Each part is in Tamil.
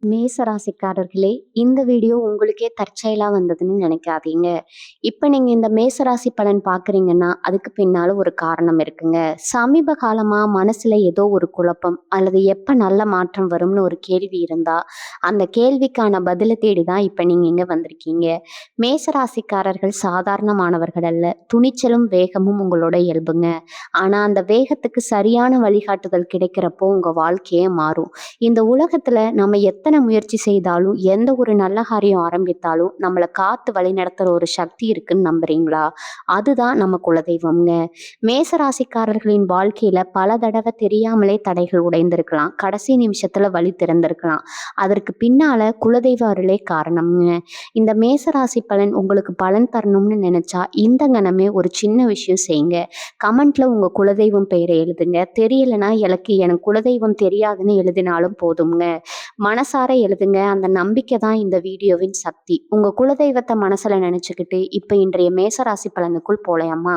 மேச ராசிக்காரர்களே, இந்த வீடியோ உங்களுக்கே தற்செயலா வந்ததுன்னு நினைக்காதீங்க. இப்ப நீங்க இந்த மேச ராசி பலன் பார்க்குறீங்கன்னா, அதுக்கு பின்னால ஒரு காரணம் இருக்குங்க. சமீப காலமா மனசுல ஏதோ ஒரு குழப்பம் அல்லது எப்ப நல்ல மாற்றம் வரும்னு ஒரு கேள்வி இருந்தா, அந்த கேள்விக்கான பதில தேடி தான் இப்ப நீங்க இங்க வந்திருக்கீங்க. மேச ராசிக்காரர்கள் சாதாரணமானவர்கள் அல்ல. துணிச்சலும், வேகமும் உங்களோட இயல்புங்க. ஆனா அந்த வேகத்துக்கு சரியான வழிகாட்டுதல் கிடைக்கிறப்போ உங்க வாழ்க்கையே மாறும். இந்த உலகத்துல நம்ம எத்தனை முயற்சி செய்தாலும் எந்த ஒரு நல்ல காரியம் ஆரம்பித்தாலும் நம்மளை காத்து வழி நடத்துற ஒரு சக்தி இருக்குன்னு நம்புறீங்களா? அதுதான் நம்ம குலதெய்வம்ங்க. மேச ராசிக்காரர்களின் வாழ்க்கையில பல தடவை தெரியாமலே தடைகள் உடைந்திருக்கலாம், கடைசி நிமிஷத்துல வழி திறந்திருக்கலாம். அதற்கு பின்னால குலதெய்வ அருளே காரணம்ங்க. இந்த மேச ராசி பலன் உங்களுக்கு பலன் தரணும்னு நினைச்சா இந்த கணமே ஒரு சின்ன விஷயம் செய்யுங்க. கமெண்ட்ல உங்க குலதெய்வம் பெயரை எழுதுங்க. தெரியலைன்னா எனக்கு குலதெய்வம் தெரியாதுன்னு எழுதினாலும் போதுங்க. மனசார எழுதுங்க. அந்த நம்பிக்கை தான் இந்த வீடியோவின் சக்தி. உங்க குலதெய்வத்தை மனசுல நினைச்சுக்கிட்டு இப்ப இன்றைய மேசராசி பலனுக்குள் போலையாமா.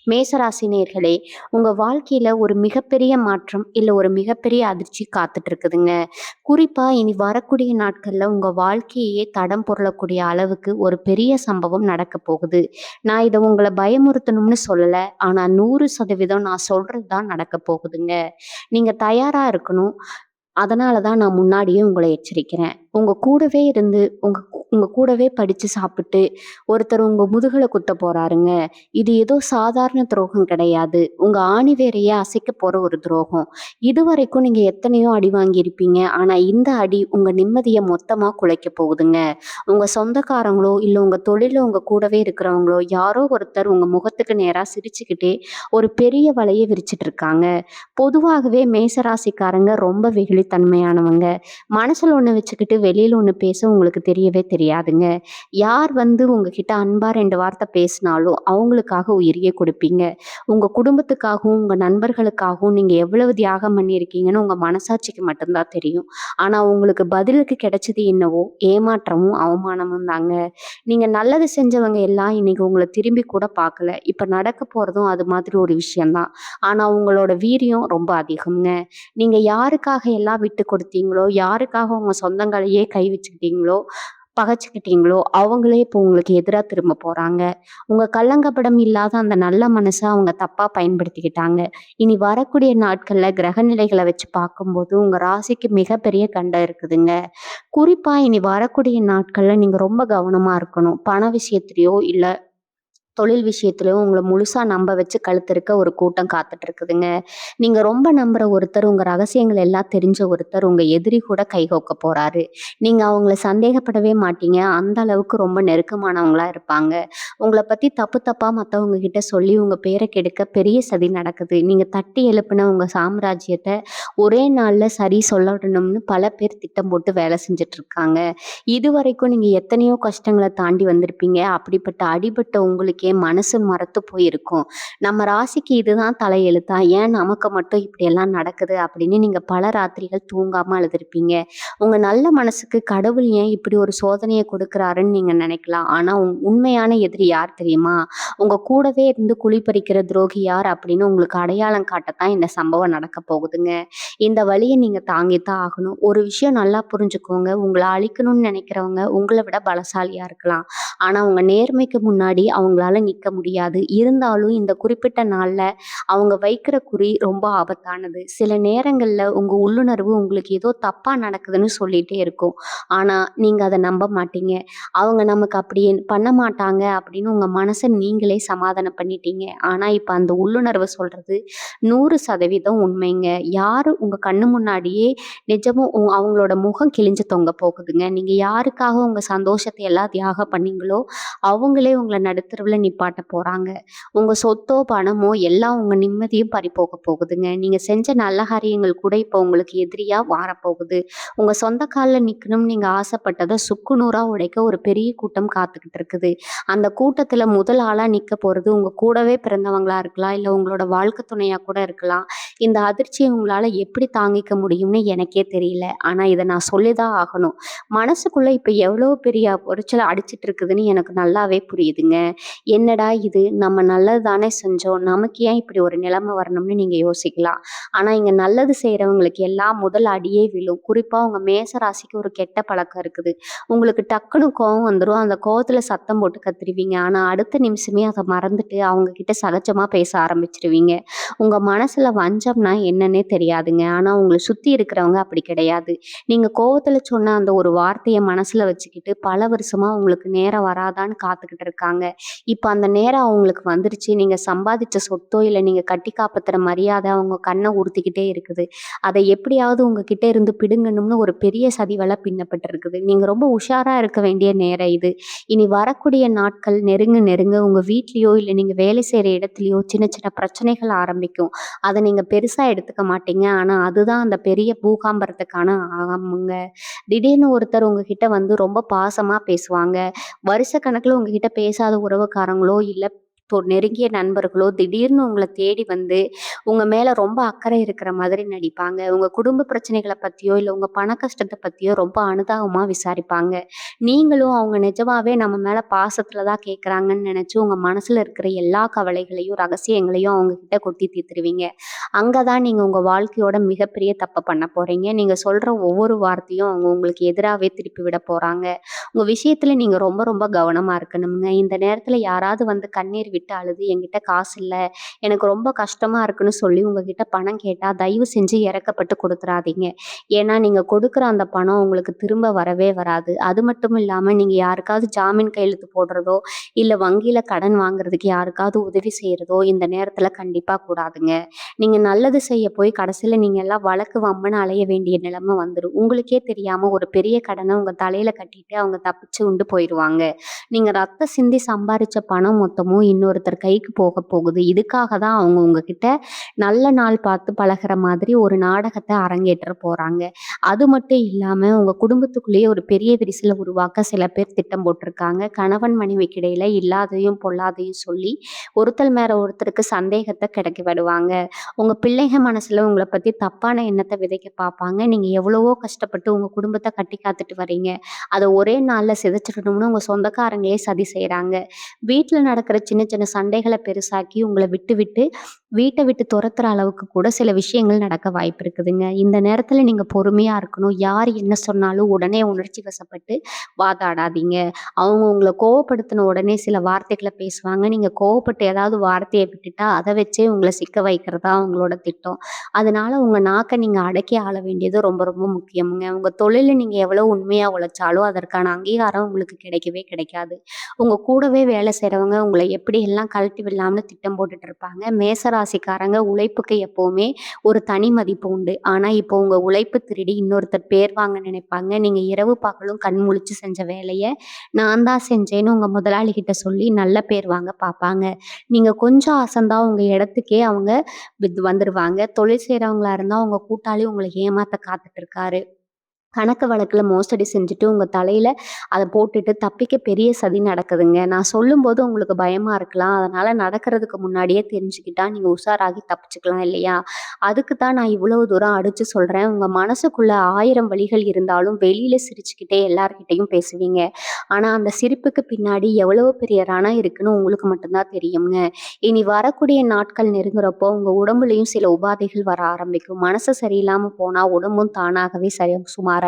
மேசராசி நேயர்களே, உங்க வாழ்க்கையில ஒரு மிகப்பெரிய மாற்றம் இல்ல ஒரு மிகப்பெரிய அதிர்ச்சி காத்துட்டு இருக்குதுங்க. குறிப்பா இனி வரக்கூடிய நாட்கள்ல உங்க வாழ்க்கையே தடம் புரளக்கூடிய அளவுக்கு ஒரு பெரிய சம்பவம் நடக்க போகுது. நான் இதை உங்களை பயமுறுத்தணும்னு சொல்லல. ஆனா 100% நான் சொல்றது தான் நடக்க போகுதுங்க. நீங்க தயாரா இருக்கணும். அதனால தான் நான் முன்னாடியே உங்கள எச்சரிக்கிறேன். உங்க கூடவே இருந்து, உங்க உங்க கூடவே படிச்சு சாப்பிட்டு, ஒருத்தர் உங்க முதுகுல குத்தப் போறாருங்க. இது ஏதோ சாதாரண துரோகம் கிடையாது. உங்க ஆணிவேரையே அசைக்கப் போற ஒரு துரோகம். இதுவரைக்கும் நீங்க எத்தனையோ அடி வாங்கியிருப்பீங்க. ஆனா இந்த அடி உங்க நிம்மதிய மொத்தமா குலைக்கப் போகுதுங்க. உங்க சொந்தக்காரங்களோ, இல்ல உங்க தொழில்ல உங்க கூடவே இருக்கிறவங்களோ, யாரோ ஒருத்தர் உங்க முகத்துக்கு நேரா சிரிச்சுக்கிட்டே ஒரு பெரிய வலைய விரிச்சிட்டு இருக்காங்க. பொதுவாகவே மேசராசிக்காரங்க ரொம்ப வெகுளித்தன்மையானவங்க. மனசுல ஒண்ணு வச்சுக்கிட்டு வெளியில ஒண்ணு பேச உங்களுக்கு தெரியவே தெரியாதுங்க. யார் வந்து உங்ககிட்ட அன்பா 2 வார்த்தை பேசினாலும் அவங்களுக்காக உயிரையே கொடுப்பீங்க. உங்க குடும்பத்துக்காகவும், உங்க நண்பர்களுக்காகவும் நீங்க எவ்வளவு தியாகம் பண்ணியிருக்கீங்கன்னு உங்க மனசாட்சிக்கு மட்டும்தான் தெரியும். ஆனா உங்களுக்கு பதிலுக்கு கிடைச்சது என்னவோ ஏமாற்றமும், அவமானமும் தாங்க. நீங்க நல்லது செஞ்சவங்க எல்லாம் இன்னைக்கு உங்களை திரும்பி கூட பார்க்கல. இப்ப நடக்க போறதும் அது மாதிரி ஒரு விஷயம்தான். ஆனா உங்களோட வீரியம் ரொம்ப அதிகம்ங்க. நீங்க யாருக்காக எல்லாம் விட்டு கொடுத்தீங்களோ, யாருக்காக உங்க சொந்தங்களையே கை வச்சுக்கிட்டீங்களோ, பகைச்சுக்கிட்டீங்களோ, அவங்களே இப்போ உங்களுக்கு எதிரா திரும்ப போறாங்க. உங்க கள்ளங்கபடம் இல்லாத அந்த நல்ல மனச அவங்க தப்பா பயன்படுத்திக்கிட்டாங்க. இனி வரக்கூடிய நாட்கள்ல கிரக நிலைகளை வச்சு பார்க்கும்போது உங்க ராசிக்கு மிகப்பெரிய கண்டம் இருக்குதுங்க. குறிப்பா இனி வரக்கூடிய நாட்கள்ல நீங்க ரொம்ப கவனமா இருக்கணும். பண விஷயத்திலயோ இல்ல தொழில் விஷயத்திலயும் உங்கள முழுசா நம்ப வச்சு கழுத்திருக்க ஒரு கூட்டம் காத்துட்டு இருக்குதுங்க. நீங்க ரொம்ப நம்புற ஒருத்தர், உங்க ரகசியங்கள் எல்லாம் தெரிஞ்ச ஒருத்தர் உங்க எதிரி கூட கைகோக்க போறாரு. நீங்க அவங்கள சந்தேகப்படவே மாட்டீங்க. அந்த அளவுக்கு ரொம்ப நெருக்கமானவங்களா இருப்பாங்க. உங்கள பத்தி தப்பு தப்பா மத்தவங்க கிட்ட சொல்லி உங்க பேர கெடுக்க பெரிய சதி நடக்குது. நீங்க தட்டி எழுப்புன உங்க சாம்ராஜ்யத்த ஒரே நாள்ல சரி சொல்லணும்னு பல பேர் திட்டம் போட்டு வேலை செஞ்சுட்டு இருக்காங்க. இதுவரைக்கும் நீங்க எத்தனையோ கஷ்டங்கள தாண்டி வந்திருப்பீங்க. அப்படிப்பட்ட அடிபட்ட உங்களுக்கே மனசு மரத்து போயிருக்கும். நம்ம ராசிக்கு இதுதான் தலையெழுத்தா? ஏன் நமக்கு மட்டும் இப்படியெல்லாம் நடக்குது? அப்படின்னு நீங்க பல ராத்திரிகள் தூங்காம அழுதுருப்பீங்க. உங்க நல்ல மனசுக்கு கடவுள் ஏன் இப்படி ஒரு சோதனைய கொடுக்குறாருன்னு நீங்க நினைக்கலாம். ஆனா உண்மையான எதிரி யார் தெரியுமா? உங்க கூடவே இருந்து குழி பறிக்கிற துரோகி யார் அப்படின்னு உங்களுக்கு அடையாளம் காட்டத்தான் இந்த சம்பவம் நடக்க போகுதுங்க. இந்த வலிய நீங்க தாங்கித்தான் ஆகணும். ஒரு விஷயம் நல்லா புரிஞ்சுக்கோங்க. உங்கள அழிக்கணும்னு நினைக்கிறவங்க உங்கள விட பலசாலியா இருக்கலாம். ஆனா உங்க நேர்மைக்கு முன்னாடி அவங்களால நிக்க முடியாது. இருந்தாலும் இந்த குறிப்பிட்ட நாள்ல அவங்க வைக்கிற குறி ரொம்ப ஆபத்தானது. சில நேரங்கள்ல உங்க உள்ளுணர்வு உங்களுக்கு ஏதோ தப்பா நடக்குதுன்னு சொல்லிட்டே இருக்கும். ஆனா நீங்க அத நம்ப மாட்டீங்க. அவங்க நமக்கு அப்படி பண்ண மாட்டாங்க அப்படின்னு உங்க மனச நீங்களே சமாதானம் பண்ணிட்டீங்க. ஆனா இப்ப அந்த உள்ளுணர்வு சொல்றது 100% உண்மைங்க. யாரு உங்க கண்ணு முன்னாடியே நிஜமும் அவங்களோட முகம் கிழிஞ்சு தொங்க போகுதுங்க. நீங்க யாருக்காக உங்க சந்தோஷத்தை எல்லாம் தியாகம் பண்ணீங்களோ, அவங்களே உங்கள நடுத்தெருவுல நிப்பாட்ட போறாங்க. உங்க சொத்தோ, பணமோ எல்லாம் உங்க நிம்மதியும் பறிபோக போகுதுங்க. நீங்க செஞ்ச நல்ல காரியங்கள் கூட இப்போ உங்களுக்கு எதிரியா மாறப்போகுது. உங்க சொந்த கால்ல நிக்கணும்னு நீங்க ஆசைப்பட்டத சுக்கு நூறா உடைக்க ஒரு பெரிய கூட்டம் காத்துக்கிட்டு இருக்குது. அந்த கூட்டத்துல முதல் ஆளா நிக்க போறது உங்க கூடவே பிறந்தவங்களா இருக்கலாம், இல்ல உங்களோட வாழ்க்கை துணையா கூட இருக்கலாம். இந்த அதிர்ச்சியை உங்களால எப்படி தாங்கிக்க முடியும்னு எனக்கே தெரியல. ஆனா இதை நான் சொல்லிதான் ஆகணும். மனசுக்குள்ள இப்ப எவ்வளவு பெரிய உளைச்சல் அடிச்சிட்டு இருக்குதுன்னு எனக்கு நல்லாவே புரியுதுங்க. என்னடா இது நம்ம நல்லது தானே செஞ்சோம், நமக்கு ஏன் இப்படி ஒரு நிலைமை வரணும்னு நீங்க யோசிக்கலாம். ஆனா இங்க நல்லது செய்றவங்களுக்கு எல்லாம் முதல் அடியே விழும். குறிப்பா உங்க மேச ராசிக்கு ஒரு கெட்ட பழக்கம் இருக்குது. உங்களுக்கு டக்குனு கோவம் வந்துரும். அந்த கோவத்துல சத்தம் போட்டு கத்திருவீங்க. ஆனா அடுத்த நிமிஷமே அத மறந்துட்டு அவங்க கிட்ட சகஜமா பேச ஆரம்பிச்சுருவீங்க. உங்க மனசுல வஞ்சம்னா என்னன்னே தெரியாதுங்க. ஆனா உங்கள சுத்தி இருக்கிறவங்க அப்படி கிடையாது. நீங்க கோவத்துல சொன்ன அந்த ஒரு வார்த்தைய மனசுல வச்சுக்கிட்டு பல வருஷமா உங்களுக்கு நேரம் வராதான்னு காத்துக்கிட்டு இருக்காங்க. இப்ப அந்த நேரம் அவங்களுக்கு வந்துருச்சு. நீங்க சம்பாதிச்ச சொத்தோ, இல்ல நீங்க கட்டி காப்பாத்துற மரியாதை அவங்க கண்ண உறுத்திக்கிட்டே இருக்குது. அதை எப்படியாவது உங்ககிட்ட இருந்து பிடுங்கணும்னு ஒரு பெரிய சதி வலை பின்னப்பட்டிருக்குது. நீங்க ரொம்ப உஷாரா இருக்க வேண்டிய நேரம் இது. இனி வரக்கூடிய நாட்கள் நெருங்க நெருங்க உங்க வீட்லயோ, இல்ல நீங்க வேலை செய்ற இடத்துலயோ சின்ன சின்ன பிரச்சனைகள் ஆரம்பிக்கும். அத நீங்க பெருசா எடுத்துக்க மாட்டீங்க. ஆனா அதுதான் அந்த பெரிய பூகாம்பரத்துக்கான ஆரம்பங்க. திடீர்னு ஒருத்தர் உங்ககிட்ட வந்து ரொம்ப பாசமா பேசுவாங்க. வருஷக்கணக்குல உங்ககிட்ட பேசாத உறவுக்காரங்களோ, இல்ல நெருங்கிய நண்பர்களோ திடீர்னு உங்கள தேடி வந்து உங்க மேல ரொம்ப அக்கறை இருக்கிற மாதிரி நடிப்பாங்க. உங்க குடும்ப பிரச்சனைகள பத்தியோ, இல்ல உங்க பண கஷ்டத்த பத்தியோ ரொம்ப அனுதாபமா விசாரிப்பாங்க. நீங்களும் அவங்க நிஜமாவே நம்ம மேல பாசத்துல தான் கேட்குறாங்கன்னு நெனச்சு உங்க மனசுல இருக்கிற எல்லா கவலைகளையும், ரகசியங்களையும் அவங்க கிட்ட கொட்டி தீர்த்துருவீங்க. அங்க தான் நீங்க உங்க வாழ்க்கையோட மிகப்பெரிய தப்ப பண்ண போறீங்க. நீங்க சொல்ற ஒவ்வொரு வார்த்தையும் அவங்க உங்களுக்கு எதிராவே திருப்பி விட போறாங்க. உங்க விஷயத்துல நீங்க ரொம்ப ரொம்ப கவனமா இருக்கணும்ங்க. இந்த நேரத்துல யாராவது வந்து கண்ணீர் விட்டு அழுது என்கிட்ட காசு இல்ல, எனக்கு ரொம்ப கஷ்டமா இருக்குன்னு சொல்லி உங்ககிட்ட பணம் கேட்டா தயவு செஞ்சு இறக்கப்பட்டு கொடுத்துறாதீங்க. ஏன்னா நீங்க கொடுக்குற அந்த பணம் உங்களுக்கு திரும்ப வரவே வராது. அது மட்டும் இல்லாம நீங்க யாருக்காவது ஜாமீன் கையெழுத்து போடுறதோ, இல்ல வங்கியில கடன் வாங்குறதுக்கு யாருக்காவது உதவி செய்யறதோ இந்த நேரத்துல கண்டிப்பா கூடாதுங்க. நீங்க நல்லது செய்ய போய் கடைசியில நீங்க எல்லாம் வழக்கு வம்புன்னு அலைய வேண்டிய நிலைமை வந்துரும். உங்களுக்கே தெரியாம ஒரு பெரிய கடனை உங்க தலையில கட்டிட்டு அவங்க தப்பிச்சு உண்டு போயிருவாங்க. நீங்க ரத்தம் சிந்தி சம்பாரிச்ச பணம் மொத்தமும் இன்னொருத்தர் கைக்கு போக போகுது. இதுக்காக தான் அவங்க உங்ககிட்ட நல்ல நாள் பார்த்து பழகுற மாதிரி ஒரு நாடகத்த அரங்கேற்ற போறாங்க. அது மட்டும் இல்லாம உங்க குடும்பத்துக்குள்ளேயே ஒரு பெரிய விரிசல உருவாக்க சில பேர் திட்டம் போட்டிருக்காங்க. கணவன் மனைவிக்கு இடையில இல்லாததையும் பொல்லாதையும் சொல்லி ஒருத்தர் மேல ஒருத்தருக்கு சந்தேகத்த கிளப்பி விடுவாங்க. உங்க பிள்ளைங்க மனசுல உங்கள பத்தி தப்பான எண்ணத்த விதைக்க பார்ப்பாங்க. நீங்க எவ்வளவோ கஷ்டப்பட்டு உங்க குடும்பத்த கட்டி காத்துட்டு வர்றீங்க. அத ஒரே நாள்ல சிதைச்சிடணும்னு உங்க சொந்தக்காரங்களே சதி செய்றாங்க. வீட்ல நடக்கிற சின்ன சின்ன சண்டைகள பெருசாக்கி உங்கள விட்டு விட்டு வீட்ட விட்டு துரத்துற அளவுக்கு கூட சில விஷயங்கள் நடக்க வாய்ப்பு இருக்குதுங்க. இந்த நேரத்துல நீங்க பொறுமையா இருக்கணும். யார் என்ன சொன்னாலும் உடனே உணர்ச்சி வசப்பட்டு வாதாடாதீங்க. அவங்க உங்கள கோவப்படுத்தின உடனே சில வார்த்தைகள பேசுவாங்க. நீங்க கோவப்பட்டு ஏதாவது வார்த்தைய விட்டுட்டா, அத வச்சே உங்கள சிக்க வைக்கிறதா அவங்களோட திட்டம். அதனால உங்க நாக்க நீங்க அடக்கி ஆள வேண்டியது ரொம்ப ரொம்ப முக்கியம்ங்க. உங்க தொழில்ல நீங்க எவ்வளவு உண்மையா உழைச்சாலும் அதற்கான அங்கீகாரம் உங்களுக்கு கிடைக்கவே கிடைக்காது. உங்க கூடவே வேலை செய்றவங்க உங்கள எப்படியெல்லாம் கழட்டி விடலாம்னு திட்டம் போட்டுட்டு இருப்பாங்க. மேச ராசிக்காரங்க உழைப்புக்கு எப்பவுமே ஒரு தனி மதிப்பு உண்டு. ஆனா இப்போ உங்க உழைப்பு திருடி இன்னொருத்தர் பேர் வாங்க நினைப்பாங்க. நீங்க இரவு பகலும் கண் முழிச்சு செஞ்ச வேலைய நான் தான் செஞ்சேன்னு உங்க முதலாளி கிட்ட சொல்லி நல்ல பேர் வாங்க பார்ப்பாங்க. நீங்க கொஞ்சம் அசந்தா உங்க இடத்துக்கே அவங்க வந்துருவாங்க. தொழில் செய்றவங்களா இருந்தா உங்க கூட்டாளி உங்கள ஏமாத்த காத்துட்டு இருக்காரு. கணக்கு வழக்குல மோசடி செஞ்சுட்டு உங்க தலையில அத போட்டுட்டு தப்பிக்க பெரிய சதி நடக்குதுங்க. நான் சொல்லும்போது உங்களுக்கு பயமா இருக்கலாம். அதனால நடக்கிறதுக்கு முன்னாடியே தெரிஞ்சுக்கிட்டா நீங்க உஷாராகி தப்பிச்சுக்கலாம் இல்லையா? அதுக்கு தான் நான் இவ்வளவு தூரம் அடிச்சு சொல்றேன். உங்க மனசுக்குள்ள 1000 வலிகள் இருந்தாலும் வெளியில சிரிச்சுக்கிட்டே எல்லார்கிட்டயும் பேசுவீங்க. ஆனா அந்த சிரிப்புக்கு பின்னாடி எவ்வளவு பெரிய ரணம் இருக்குன்னு உங்களுக்கு மட்டும் தான் தெரியுங்க. இனி வரக்கூடிய நாட்கள் நெருங்குறப்போ உங்க உடம்புலயும் சில உபாதைகள் வர ஆரம்பிக்கும். மனசு சரியில்லாம போனா உடம்பும் தானாகவே சுமாராயிடுங்க.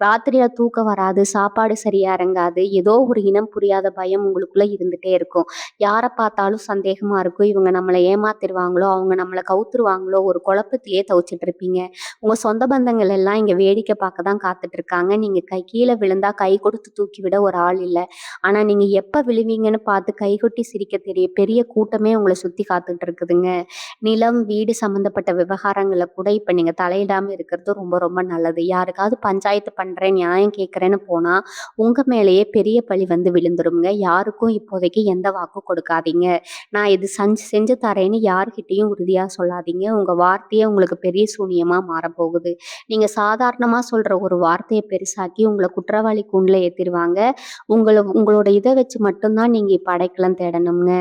ராத்திரியில தூக்கம் வராது, சாப்பாடு சரியா இறங்காது, ஏதோ ஒரு இனம் புரியாத பயம் உங்களுக்குள்ள இருந்துட்டே இருக்கும். யார பார்த்தாலும் சந்தேகமா இருக்கும். இவங்க நம்மள ஏமாத்திருவாங்களோ, அவங்க நம்மள கவுத்துருவாங்களோ, ஒரு குழப்பத்திலேயே தவிச்சிட்டு இருப்பீங்க. உங்க சொந்த பந்தங்கள் எல்லாம் இங்க வேடிக்கை பார்க்க தான் காத்துட்டு இருக்காங்க. நீங்க கீழ விழுந்தா கை கொடுத்து தூக்கி விட ஒரு ஆள் இல்ல. ஆனா நீங்க எப்ப விழுவீங்கன்னு பார்த்து கைகொட்டி சிரிக்க தெரிய பெரிய கூட்டமே உங்கள சுத்தி காத்துட்டு இருக்குதுங்க. நிலம், வீடு சம்மந்தப்பட்ட விவகாரங்கள்ல கூட இப்ப நீங்க தலையிடாம இருக்கிறது ரொம்ப ரொம்ப நல்லது. யாருக்காவது பஞ்சாயத்து பண்றேன், நியாயம் கேட்கிறேன்னு போனா, உங்க மேலேயே பெரிய பழி வந்து விழுந்துரும்ங்க. யாருக்கும் இப்போதைக்கு எந்த வாக்கும் கொடுக்காதீங்க. நான் இது செஞ்சு தரேன்னு யார்கிட்டயும் உறுதியா சொல்லாதீங்க. உங்க வார்த்தையே உங்களுக்கு பெரிய சூனியமா மாறப்போகுது. நீங்க சாதாரணமா சொல்ற ஒரு வார்த்தைய பெருசாக்கி உங்கள குற்றவாளி கூண்டுல ஏத்திருவாங்க. உங்களோட இத வச்சு மட்டும் தான் நீங்க இப்ப அடைக்கலம் தேடணும்ங்க.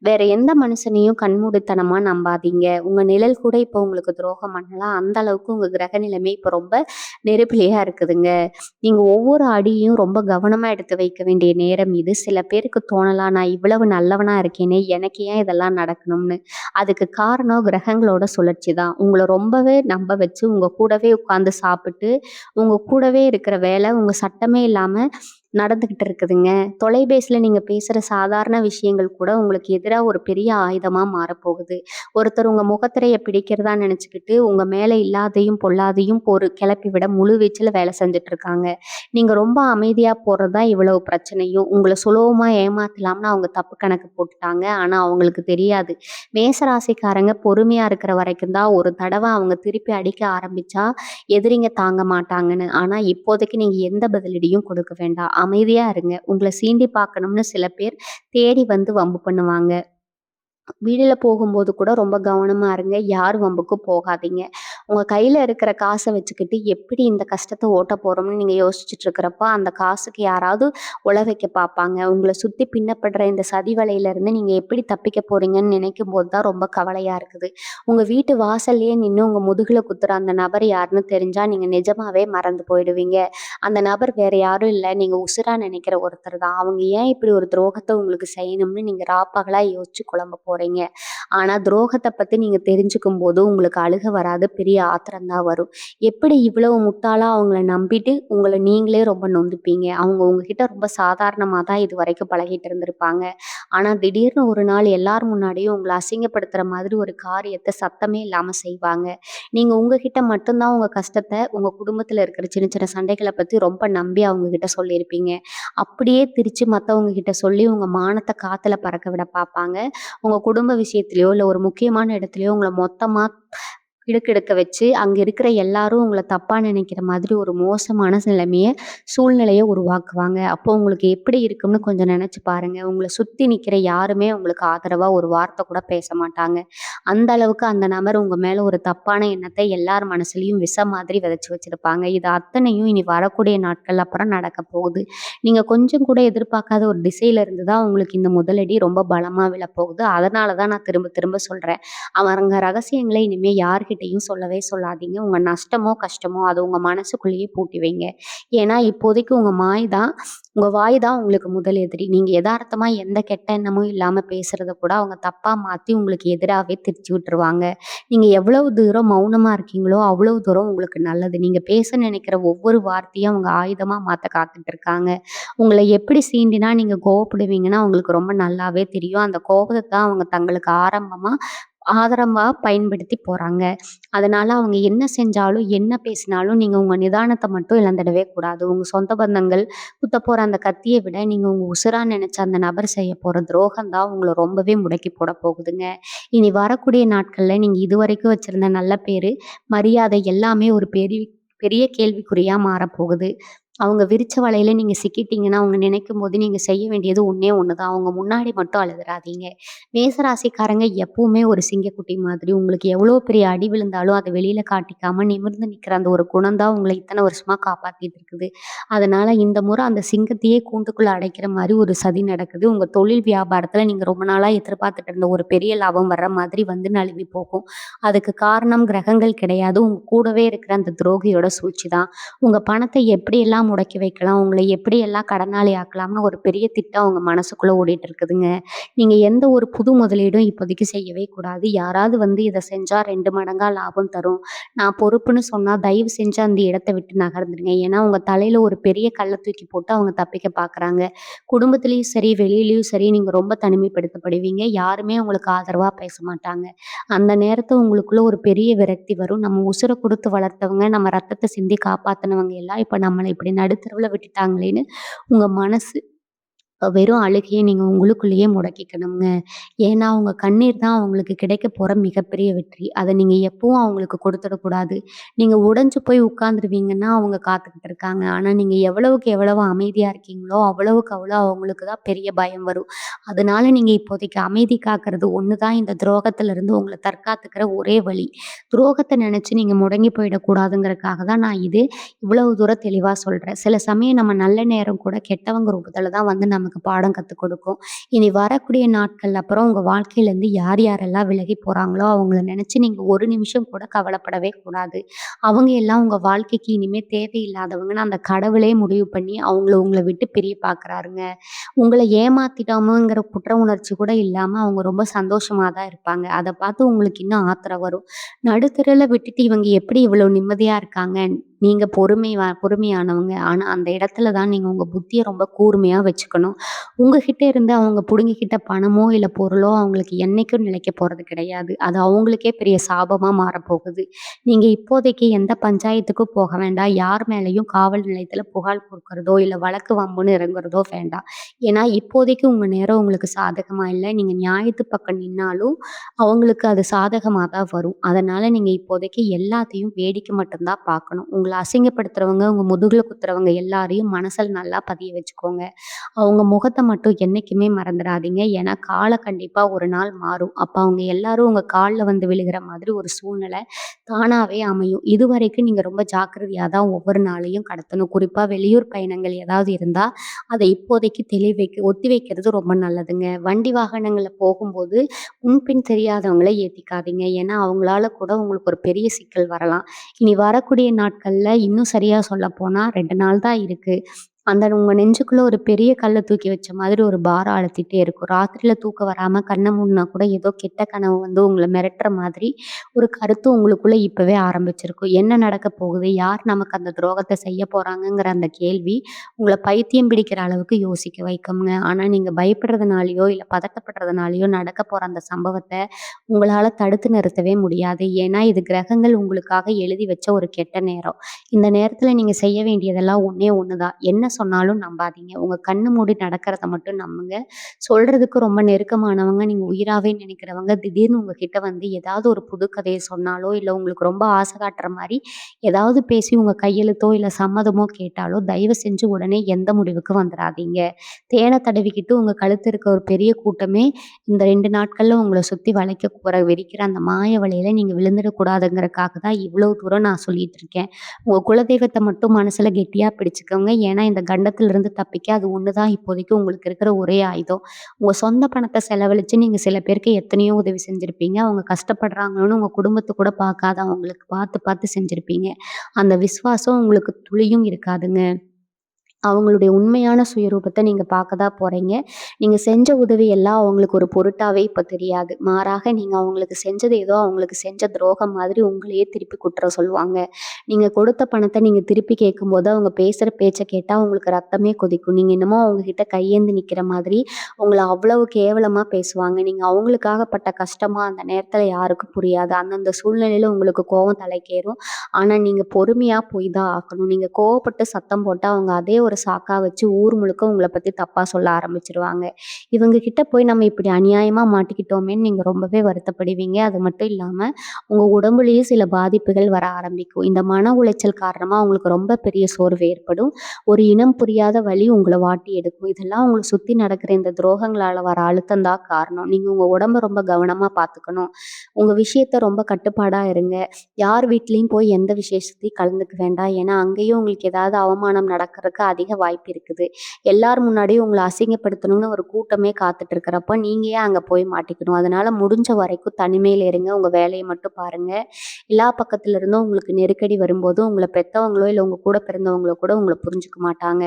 வேற எந்த மனுஷனையும் கண்மூடித்தனமா நம்பாதீங்க. உங்க நிழல் கூட இப்ப உங்களுக்கு துரோகம் பண்ணலாம். அந்த அளவுக்கு உங்க கிரக நிலைமை இப்ப ரொம்ப நெருப்பிலேயா இருக்குதுங்க. நீங்க ஒவ்வொரு அடியும் ரொம்ப கவனமா எடுத்து வைக்க வேண்டிய நேரம் இது. சில பேருக்கு தோணலாம், "நான் இவ்வளவு நல்லவனா இருக்கேனே, எனக்கு ஏன் இதெல்லாம் நடக்கணும்னு?" அதுக்கு காரணம் கிரகங்களோட சுழற்சி தான். உங்கள ரொம்பவே நம்ப வச்சு, உங்க கூடவே உட்கார்ந்து சாப்பிட்டு, உங்க கூடவே இருக்கிற வேலை, உங்க சட்டமே இல்லாம நடந்துகிட்டு இருக்குதுங்க. தொலைபேசியில நீங்க பேசுற சாதாரண விஷயங்கள் கூட உங்களுக்கு எதிரா ஒரு பெரிய ஆயுதமா மாறப்போகுது. ஒருத்தர் உங்க முகத்திரைய பிடிக்கிறதா நெனச்சுக்கிட்டு, உங்க மேல இல்லாதையும், பொல்லாதையும் கிளப்பி விட முழு வீச்சுல வேலை செஞ்சுட்டு இருக்காங்க. நீங்க ரொம்ப அமைதியா போறது தான் இவ்வளவு பிரச்சனையும். உங்கள சுலபமா ஏமாத்தலாம்னு அவங்க தப்பு கணக்கு போட்டுட்டாங்க. ஆனா அவங்களுக்கு தெரியாது. மேச ராசிக்காரங்க பொறுமையா இருக்கிற வரைக்கும் தான் ஒரு தடவ அவங்க திருப்பி அடிக்க ஆரம்பிச்சா, எதிரிங்க தாங்க மாட்டாங்கன்னு. ஆனா இப்போதைக்கு நீங்க எந்த பதிலடியும் கொடுக்க வேண்டாம். அமைதியா இருங்க. உங்கள சீண்டி பார்க்கணும்னு சில பேர் தேடி வந்து வம்பு பண்ணுவாங்க. வெளியில போகும்போது கூட ரொம்ப கவனமா இருங்க. யார் வம்புக்கும் போகாதீங்க. உங்க கையில இருக்கிற காச வச்சுக்கிட்டு எப்படி இந்த கஷ்டத்த ஓட்ட போறோம்னு நீங்க யோசிச்சுட்டு இருக்கிறப்ப, அந்த காசுக்கு யாராவது உல வைக்க பார்ப்பாங்க. உங்கள சுத்தி பின்னப்படுற இந்த சதி வலையிலருந்து நீங்க எப்படி தப்பிக்க போறீங்கன்னு நினைக்கும்போது தான் ரொம்ப கவலையா இருக்குது. உங்க வீட்டு வாசல்லயே நின்னு உங்க முதுகுல குத்துற அந்த நபர் யாருன்னு தெரிஞ்சா, நீங்க நிஜமாவே மறந்து போயிடுவீங்க. அந்த நபர் வேற யாரும் இல்ல. நீங்க உசுரா நினைக்கிற ஒருத்தர் தான். அவங்க ஏன் இப்படி ஒரு துரோகத்த உங்களுக்கு செய்யணும்னு நீங்க ராப்பகலா யோசிச்சு குழம்ப போறீங்க. ஆனா துரோகத்த பத்தி நீங்க தெரிஞ்சுக்கும்போது உங்களுக்கு அழுக வராது. பெரிய ஆத்திரம் தான் வரும். எப்படி இவ்வளவு முட்டாளா அவங்கள நம்பிட்டு, உங்கள நீங்களே ரொம்ப நொந்துப்பீங்க. அவங்க உங்ககிட்ட ரொம்ப சாதாரணமா தான் இதுவரைக்கும் பழகிட்டு இருந்திருப்பாங்க. ஆனா திடீர்னு ஒரு நாள் எல்லார் முன்னாடியும் உங்கள அசிங்கப்படுத்துற மாதிரி ஒரு காரியத்த சத்தமே இல்லாம செய்வாங்க. நீங்க உங்ககிட்ட மட்டும் தான் உங்க கஷ்டத்த, உங்க குடும்பத்துல இருக்கிற சின்ன சின்ன சண்டைகள பத்தி ரொம்ப நம்பி அவங்க கிட்ட சொல்லியிருப்பீங்க. அப்படியே திரிச்சு மத்தவங்க கிட்ட சொல்லி உங்க மானத்த காத்துல பறக்க விட பார்ப்பாங்க. உங்க குடும்ப விஷயத்திலயோ, இல்ல ஒரு முக்கியமான இடத்துலயோ உங்கள மொத்தமா இடுக்கெடுக்க வச்சு, அங்க இருக்கிற எல்லாரும் உங்கள தப்பா நினைக்கிற மாதிரி ஒரு மோசமான சூழ்நிலைய உருவாக்குவாங்க. அப்போ உங்களுக்கு எப்படி இருக்கும்னு கொஞ்சம் நெனச்சு பாருங்க. உங்கள சுத்தி நிக்கிற யாருமே உங்களுக்கு ஆதரவா ஒரு வார்த்தை கூட பேச மாட்டாங்க. அந்த அளவுக்கு அந்த நபர் உங்க மேல ஒரு தப்பான எண்ணத்தை எல்லார் மனசுலயும் விஷம் மாதிரி விதைச்சு வச்சிருப்பாங்க. இது அத்தனையும் இனி வரக்கூடிய நாட்கள் அப்புறம் நடக்க போகுது. நீங்க கொஞ்சம் கூட எதிர்பார்க்காத ஒரு திசையில இருந்து தான் உங்களுக்கு இந்த முதலடி ரொம்ப பலமா விழப்போகுது. அதனால தான் நான் திரும்ப திரும்ப சொல்றேன். அவங்க ரகசியங்கள இனிமே யார்கிட்டயும் சொல்லவே சொல்லாதீங்க. உங்க நஷ்டமோ, கஷ்டமோ அத உங்க மனசுக்குள்ளேயே பூட்டி வைங்க. ஏன்னா இப்போதைக்கு உங்க வாய் தான் உங்களுக்கு முதல் எதிரி. நீங்க எதார்த்தமா எந்த கெட்ட எண்ணமும் இல்லாம பேசுறத கூட அவங்க தப்பா மாத்தி உங்களுக்கு எதிராவே திருச்சி விட்டுருவாங்க. நீங்க எவ்வளவு தூரம் மௌனமா இருக்கீங்களோ, அவ்வளவு தூரம் உங்களுக்கு நல்லது. நீங்க பேச நினைக்கிற ஒவ்வொரு வார்த்தையும் அவங்க ஆயுதமா மாத்த காத்துட்டு இருக்காங்க. உங்கள எப்படி சீண்டினா நீங்க கோவப்படுவீங்கன்னு அவங்களுக்கு ரொம்ப நல்லாவே தெரியும். அந்த கோபத்த தான் அவங்க தங்களுக்கு ஆதரவா பயன்படுத்தி போறாங்க. அதனால அவங்க என்ன செஞ்சாலும், என்ன பேசினாலும் நீங்க உங்க நிதானத்த மட்டும் இழந்துடவே கூடாது. உங்க சொந்த பந்தங்கள் குத்தப்போற அந்த கத்திய விட, நீங்க உங்க உசுரா நெனச்ச அந்த நபர் செய்ய போற துரோகம் தான் உங்கள ரொம்பவே முடக்கி போட போகுதுங்க. இனி வரக்கூடிய நாட்கள்ல நீங்க இதுவரைக்கும் வச்சிருந்த நல்ல பேரு, மரியாதை எல்லாமே ஒரு பெரிய கேள்விக்குறியா மாறப்போகுது. அவங்க விரிச்ச வலையில நீங்க சிக்கிட்டீங்கன்னா, அவங்க நினைக்கும்போது நீங்க செய்ய வேண்டியது ஒண்ணே ஒண்ணு தான். அவங்க முன்னாடி மட்டும் அழுதுறாதீங்க. மேசராசிக்காரங்க எப்பவுமே ஒரு சிங்கக்குட்டி மாதிரி. உங்களுக்கு எவ்வளோ பெரிய அடி விழுந்தாலும் அத வெளியில காட்டிக்காம நிமிர்ந்து நிக்கிற அந்த ஒரு குணம் தான் உங்கள இத்தன வருஷமா காப்பாத்திட்டு இருக்குது. அதனால இந்த முறை அந்த சிங்கத்தையே கூண்டுக்குள்ள அடைக்கிற மாரி ஒரு சதி நடக்குது. உங்க தொழில் வியாபாரத்துல நீங்க ரொம்ப நாளா எதிர்பார்த்துட்டு இருந்த ஒரு பெரிய லாபம் வர்ற மாதிரி வந்து நழுவி போகும். அதுக்கு காரணம் கிரகங்கள் கிடையாது. உங்க கூடவே இருக்கிற அந்த துரோகியோட சூழ்ச்சி தான். உங்க பணத்தை எப்படியெல்லாம் முடக்கி வைக்கலாம், உங்கள எப்படியெல்லாம் கடனாளி ஆக்கலாம்னு ஒரு பெரிய திட்டம் உங்க மனசுக்குள்ள ஓடிட்டு இருக்குதுங்க. நீங்க எந்த ஒரு புது முதலீடும் இப்போதைக்கு செய்யவே கூடாது. யாராவது வந்து இத செஞ்சா 2 மடங்கா லாபம் தரும். நான் பொறுப்புன்னு சொன்னா தயவு செஞ்சு அந்த இடத்த விட்டு நகர்ந்துருங்க. ஏன்னா உங்க தலையில ஒரு பெரிய கல்ல தூக்கி போட்டு அவங்க தப்பிக்க பார்க்குறாங்க. குடும்பத்திலயும் சரி, வெளியிலயும் சரி நீங்க ரொம்ப தனிமைப்படுத்தப்படுவீங்க. யாருமே உங்களுக்கு ஆதரவா பேச மாட்டாங்க. அந்த நேரத்துல உங்களுக்குள்ள ஒரு பெரிய விரக்தி வரும். நம்ம உசுர குடுத்து வளர்த்தவங்க, நம்ம ரத்தத்த சிந்தி காப்பாத்துனவங்க எல்லாம் இப்ப நம்மள இப்படி நடுத்தெருவுல விட்டுட்டாங்களேன்னு உங்க மனசு வெறும் அழுகைய நீங்க உங்களுக்குள்ளேயே முடக்கிக்கணுங்க. ஏன்னா, உங்க கண்ணீர் தான் அவங்களுக்கு கிடைக்க போற மிகப்பெரிய வெற்றி. அத நீங்க எப்பவும் அவங்களுக்கு கொடுத்துடக்கூடாது. நீங்க உடைஞ்சு போய் உட்கார்ந்துருவீங்கன்னா, அவங்க காத்துக்கிட்டு இருக்காங்க. ஆனா, நீங்க எவ்வளவுக்கு எவ்வளவு அமைதியா இருக்கீங்களோ, அவ்வளவுக்கு அவ்வளோ அவங்களுக்கு தான் பெரிய பயம் வரும். அதனால நீங்க இப்போதைக்கு அமைதி காக்கிறது ஒண்ணு தான் இந்த துரோகத்திலிருந்து உங்கள தற்காத்துக்கிற ஒரே வழி. துரோகத்த நெனச்சு நீங்க முடங்கி போயிடக்கூடாதுங்கிறதுக்காக தான் இவ்வளவு தூரம் தெளிவா சொல்றேன். சில சமயம் நம்ம நல்ல நேரம் கூட கெட்டவங்க ரூபத்துல தான் வந்து நம்ம நமக்கு பாடம் கத்துக் கொடுக்கும். இனி வரக்கூடிய நாட்கள் அப்புறம் உங்க வாழ்க்கையிலேருந்து யார் யாரெல்லாம் விலகி போறாங்களோ, அவங்கள நெனச்சு நீங்க ஒரு நிமிஷம் கூட கவலைப்படவே கூடாது. அவங்க எல்லாம் உங்க வாழ்க்கைக்கு இனிமே தேவையில்லாதவங்கன்னு அந்த கடவுளே முடிவு பண்ணி அவங்கள உங்கள விட்டு பிரிய பார்க்குறாருங்க. உங்கள ஏமாத்திட்டோமோங்கிற குற்ற உணர்ச்சி கூட இல்லாம அவங்க ரொம்ப சந்தோஷமா தான் இருப்பாங்க. அத பார்த்து உங்களுக்கு இன்னும் ஆத்திரம் வரும். நடுத்தெருவுல விட்டுட்டு இவங்க எப்படி இவ்வளோ நிம்மதியா இருக்காங்க? நீங்க பொறுமையானவங்க. ஆனா அந்த இடத்துல தான் நீங்க உங்க புத்திய ரொம்ப கூர்மையா வச்சுக்கணும். உங்ககிட்ட இருந்து அவங்க புடுங்கிக்கிட்ட பணமோ, இல்ல பொருளோ அவங்களுக்கு என்னைக்கும் நிலைக்க போறது கிடையாது. அது அவங்களுக்கே பெரிய சாபமா மாறப்போகுது. நீங்க இப்போதைக்கு எந்த பஞ்சாயத்துக்கும் போக வேண்டாம். யார் மேலயும் காவல் நிலையத்தில புகார் குடுக்கிறதோ, இல்ல வழக்கு வம்புன்னு இறங்குறதோ வேண்டாம். ஏன்னா, இப்போதைக்கு உங்க நேரம் உங்களுக்கு சாதகமா இல்ல. நீங்க நியாயத்து பக்கம் நின்னாலும், அவங்களுக்கு அது சாதகமா தான் வரும். அதனால நீங்க இப்போதைக்கு எல்லாத்தையும் வேடிக்கை மட்டும் தான் பார்க்கணும். உங்கள அசிங்கப்படுத்துறவங்க, உங்க முதுகுல குத்துறவங்க எல்லாரையும் மனசுல நல்லா பதிய வச்சுக்கோங்க. அவங்க முகத்த மட்டும் என்னைக்குமே மறந்துடாதீங்க. ஏன்னா, காலம் கண்டிப்பா ஒரு நாள் மாறும். அப்ப அவங்க எல்லாரும் உங்க கால்ல வந்து விழுகிற மாதிரி ஒரு சூழ்நிலை தானாவே அமையும். இதுவரைக்கும் நீங்க ரொம்ப ஜாக்கிரதையா தான் ஒவ்வொரு நாளையும் கடத்தணும். குறிப்பா வெளியூர் பயணங்கள் ஏதாவது இருந்தா, அத இப்போதைக்கு ஒத்தி வைக்கிறது ரொம்ப நல்லதுங்க. வண்டி வாகனங்கள்ல போகும்போது முன்பின் தெரியாதவங்கள ஏத்திக்காதீங்க. ஏன்னா, அவங்களால கூட உங்களுக்கு ஒரு பெரிய சிக்கல் வரலாம். இனி வரக்கூடிய நாட்கள்ல இன்னும் சரியா சொல்லப்போனா 2 நாள் தான் இருக்கு. அந்த உங்க நெஞ்சுக்குள்ள ஒரு பெரிய கல்ல தூக்கி வச்ச மாதிரி ஒரு பாரம் அழுத்திட்டே இருக்கும். ராத்திரில தூக்கம் வராம கண்ண மூடுனா கூட ஏதோ கெட்ட கனவு வந்து உங்கள மிரட்டுற மாதிரி ஒரு கருத்து உங்களுக்குள்ள இப்பவே ஆரம்பிச்சிருக்கும். என்ன நடக்க போகுது? யார் நமக்கு அந்த துரோகத்த செய்ய போறாங்கங்கிற அந்த கேள்வி உங்கள பைத்தியம் பிடிக்கிற அளவுக்கு யோசிக்க வைக்கும்ங்க. ஆனா நீங்க பயப்படுறதுனாலயோ, இல்ல பதட்டப்படுறதுனாலயோ நடக்க போற அந்த சம்பவத்த உங்களால தடுத்து நிறுத்தவே முடியாது. ஏன்னா இது கிரகங்கள் உங்களுக்காக எழுதி வச்ச ஒரு கெட்ட நேரம். இந்த நேரத்துல நீங்க செய்ய வேண்டியதெல்லாம் ஒண்ணே ஒண்ணு தான். என்ன சொன்னாலும் நம்பாதீங்க. உங்க கண்ணு மூடி நடக்கிறத மட்டும் நம்புங்க. சொல்றதுக்கு ரொம்ப நெருக்கமானவங்க, நீங்க உயிராவே நினைக்கிறவங்க திடீர்னு உங்ககிட்ட வந்து ஏதாவது ஒரு புது கதைய சொன்னாலோ, இல்ல உங்களுக்கு ரொம்ப ஆசை காட்டுற மாரி ஏதாவது பேசி உங்க கையெழுத்தோ, இல்ல சம்மதமோ கேட்டாலோ, தயவு செஞ்சு உடனே எந்த முடிவுக்கு வந்துராதீங்க. தேன தடவிக்கிட்டு உங்க கழுத்து இருக்க ஒரு பெரிய கூட்டமே இந்த 2 நாட்கள்ல உங்கள சுத்தி வளைக்க விரிக்கிற அந்த மாய வலையில நீங்க விழுந்துடக்கூடாதுங்கிறதுக்காக தான் இவ்வளவு தூரம் நான் சொல்லிட்டு இருக்கேன். உங்க குலதெய்வத்த மட்டும் மனசுல கெட்டியா பிடிச்சுக்கோங்க. ஏன்னா, இந்த கண்டத்திலிருந்து தப்பிக்க அது ஒண்ணு தான் இப்போதைக்கு உங்களுக்கு இருக்கிற ஒரே ஆயுதம். உங்க சொந்த பணத்த செலவழிச்சு நீங்க சில பேருக்கு எத்தனையோ உதவி செஞ்சிருப்பீங்க. அவங்க கஷ்டப்படுறாங்கன்னு உங்க குடும்பத்த கூட பார்க்காத அவங்களுக்கு பார்த்து பார்த்து செஞ்சிருப்பீங்க. அந்த விசுவாசம் உங்களுக்கு துளியும் இருக்காதுங்க. அவங்களுடைய உண்மையான சுயரூபத்த நீங்க பார்க்க தான் போறீங்க. நீங்க செஞ்ச உதவி எல்லாம் அவங்களுக்கு ஒரு பொருட்டாவே இப்ப தெரியாது. மாறாக நீங்க அவங்களுக்கு செஞ்சது ஏதோ அவங்களுக்கு செஞ்ச துரோகம் மாதிரி உங்களையே திருப்பி குற்றம் சொல்லுவாங்க. நீங்க கொடுத்த பணத்த நீங்க திருப்பி கேட்கும்போது, அவங்க பேசுற பேச்ச கேட்டா உங்களுக்கு ரத்தமே கொதிக்கும். நீங்க என்னமோ அவங்க கிட்ட கையேந்தி நிக்கிற மாதிரி உங்கள அவ்வளவு கேவலமா பேசுவாங்க. நீங்க அவங்களுக்காக பட்ட கஷ்டமா அந்த நேரத்துல யாருக்கும் புரியாது. அந்தந்த சூழ்நிலையில உங்களுக்கு கோவம் தலைக்கேறும். ஆனா நீங்க பொறுமையா போய் தான் ஆகணும். நீங்க கோவப்பட்டு சத்தம் போட்டா அவங்க அதே ஒரு சாக்கா வச்சு ஊர் முழுக்க உங்கள பத்தி தப்பா சொல்ல ஆரம்பிச்சுருவாங்க. இவங்க கிட்ட போய் நம்ம இப்படி அநியாயமா மாட்டிக்கிட்டோமேன்னு நீங்க ரொம்பவே வருத்தப்படுவீங்க. அது மட்டும் இல்லாம உங்க உடம்புலயும் சில பாதிப்புகள் வர ஆரம்பிக்கும். இந்த மன உளைச்சல் காரணமா உங்களுக்கு ரொம்ப பெரிய சோர்வு ஏற்படும். ஒரு இனம் புரியாத வலி உங்கள வாட்டி எடுக்கும். இதெல்லாம் உங்கள சுத்தி நடக்கிற இந்த துரோகங்களால வர அழுத்தம் தான் காரணம். நீங்க உங்க உடம்ப ரொம்ப கவனமா பார்த்துக்கணும். உங்க விஷயத்த ரொம்ப கட்டுப்பாடா இருங்க. யார் வீட்லயும் போய் எந்த விசேஷத்தையும் கலந்துக்க வேண்டாம். ஏன்னா, அங்கேயும் உங்களுக்கு ஏதாவது அவமானம் நடக்கறக்கு அதிக வாய்ப்பு இருக்குது. எல்லார் முன்னாடியும் உங்கள அசிங்கப்படுத்தணும்னு ஒரு கூட்டமே காத்துட்டு இருக்கிறப்ப, நீங்க ஏன் அங்க போய் மாட்டிக்கணும்? அதனால முடிஞ்ச வரைக்கும் தனிமையில இருங்க. உங்க வேலைய மட்டும் பாருங்க. எல்லா பக்கத்துல இருந்தும் உங்களுக்கு நெருக்கடி வரும்போது, உங்கள பெத்தவங்களோ, இல்ல உங்க கூட பிறந்தவங்களோ கூட உங்கள புரிஞ்சுக்க மாட்டாங்க.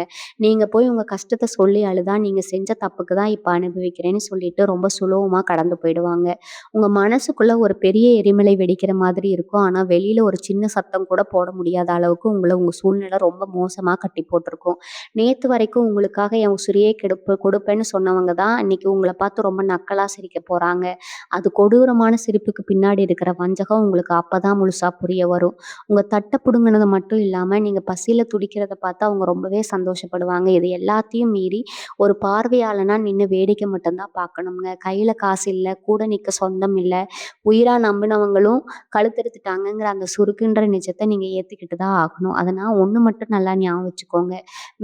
நீங்க போய் உங்க கஷ்டத்த சொல்லி அழுதா, நீங்க செஞ்ச தப்புக்கு தான் இப்ப அனுபவிக்கிறேன்னு சொல்லிட்டு ரொம்ப சுலபமா கடந்து போயிடுவாங்க. உங்க மனசுக்குள்ள ஒரு பெரிய எரிமலை வெடிக்கிற மாதிரி இருக்கும். ஆனா, வெளியில ஒரு சின்ன சத்தம் கூட போட முடியாத அளவுக்கு உங்க சூழ்நிலை ரொம்ப மோசமா கட்டி போட்டுருக்கும். நேத்து வரைக்கும் உங்களுக்காக என் உசிரையே கொடுப்பேன்னு சொன்னவங்க தான் இன்னைக்கு உங்கள பார்த்து ரொம்ப நக்கலா சிரிக்க போறாங்க. அது கொடூரமான சிரிப்புக்கு பின்னாடி இருக்கிற வஞ்சகம் உங்களுக்கு அப்பதான் முழுசா புரிய வரும். உங்க தட்ட புடுங்குனது மட்டும் இல்லாம, நீங்க பசியில துடிக்கிறத பார்த்து அவங்க ரொம்பவே சந்தோஷப்படுவாங்க. இது எல்லாத்தையும் மீறி ஒரு பார்வையாளனா நின்னு வேடிக்கை மட்டும் தான் பார்க்கணுங்க. கையில காசு இல்ல, கூட நிக்க சொந்தம் இல்ல, உயிரா நம்பினவங்களும் கழுத்தெடுத்துட்டாங்கங்கிற அந்த சுருக்குன்ற நிஜத்த நீங்க ஏத்துக்கிட்டு தான் ஆகணும். அதனால ஒண்ணு மட்டும் நல்லா ஞாபகம் வச்சுக்கோங்க.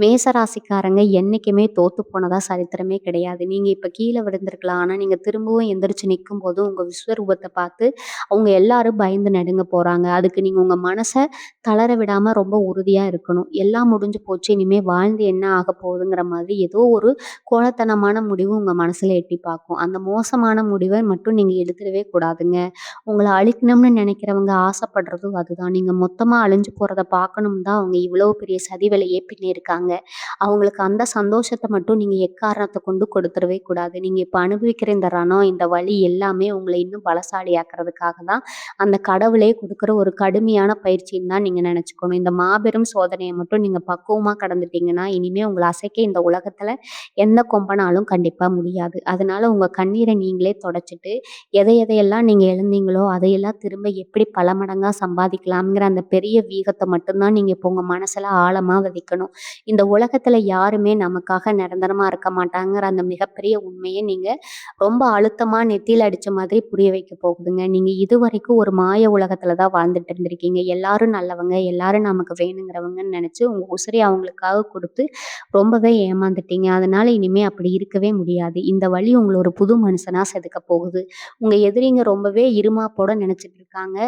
மேச ராசிக்காரங்க என்னைக்குமே தோத்து போனதா சரித்திரமே கிடையாது. நீங்க இப்ப கீழ விழுந்திருக்கலாம். ஆனா நீங்க திரும்பவும் எந்திரிச்சு நிக்கும்போது உங்க விஸ்வரூபத்த பார்த்து அவங்க எல்லாரும் பயந்து நடுங்க போறாங்க. அதுக்கு நீங்க உங்க மனச தளர விடாம ரொம்ப உறுதியா இருக்கணும். எல்லாம் முடிஞ்சு போச்சு. இனிமே வாழ்ந்து என்ன ஆகப் போகுதுங்கிற மாதிரி ஏதோ ஒரு கோழத்தனமான முடிவு உங்க மனசுல எட்டி பார்க்கும். அந்த மோசமான முடிவ மட்டும் நீங்க எடுத்துடவே கூடாதுங்க. உங்கள அழிக்கணும்னு நினைக்கிறவங்க ஆசைப்படுறதும் அதுதான். நீங்க மொத்தமா அழிஞ்சு போறத பார்க்கணும்னு தான் அவங்க இவ்வளவு பெரிய சதி வேலையே பின்னியிருக்காங்க. அவங்களுக்கு அந்த சந்தோஷத்த மட்டும் நீங்க எக்காரணத்த கொண்டு கொடுத்துடவே கூடாது. நீங்க இப்ப அனுபவிக்கிற இந்த ரணம், இந்த வலி எல்லாமே உங்கள இன்னும் பலசாலியாக்குறதுக்காக தான் அந்த கடவுளே குடுக்குற ஒரு கடுமையான பயிற்சின்னு தான் நீங்க நினைச்சுக்கணும். இந்த மாபெரும் சோதனைய மட்டும் நீங்க பக்குவமா கடந்துட்டீங்கன்னா, இனிமே உங்கள அசைக்க இந்த உலகத்துல எந்த கொம்பனாலும் கண்டிப்பா முடியாது. அதனால உங்க கண்ணீர நீங்களே தொடச்சுட்டு, எதையெல்லாம் நீங்க இழந்தீங்களோ, அதையெல்லாம் திரும்ப எப்படி பல மடங்கா சம்பாதிக்கலாம்ங்கிற அந்த பெரிய வியூகத்த மட்டும் தான் நீங்க இப்போ உங்க மனசுல ஆழமா விதைக்கணும். இந்த உலகத்துல யாருமே நமக்காக நிரந்தரமா இருக்க மாட்டாங்கங்கிற அந்த மிகப்பெரிய உண்மைய நீங்க ரொம்ப அழுத்தமா நெத்தியில அடிச்ச மாதிரி புரிய வைக்க போகுதுங்க. நீங்க இதுவரைக்கும் ஒரு மாய உலகத்துல தான் வாழ்ந்துட்டு இருந்திருக்கீங்க. எல்லாரும் நல்லவங்க, எல்லாரும் நமக்கு வேணுங்கிறவங்கன்னு நெனச்சு உங்க உசிரைய அவங்களுக்காக குடுத்து ரொம்பவே ஏமாந்துட்டீங்க. அதனால இனிமே அப்படி இருக்கவே முடியாது. இந்த வலி உங்கள ஒரு புது மனுஷனா செதுக்க போகுது. உங்க எதிரிங்க ரொம்பவே இருமாப்போட நெனச்சுட்டு இருக்காங்க.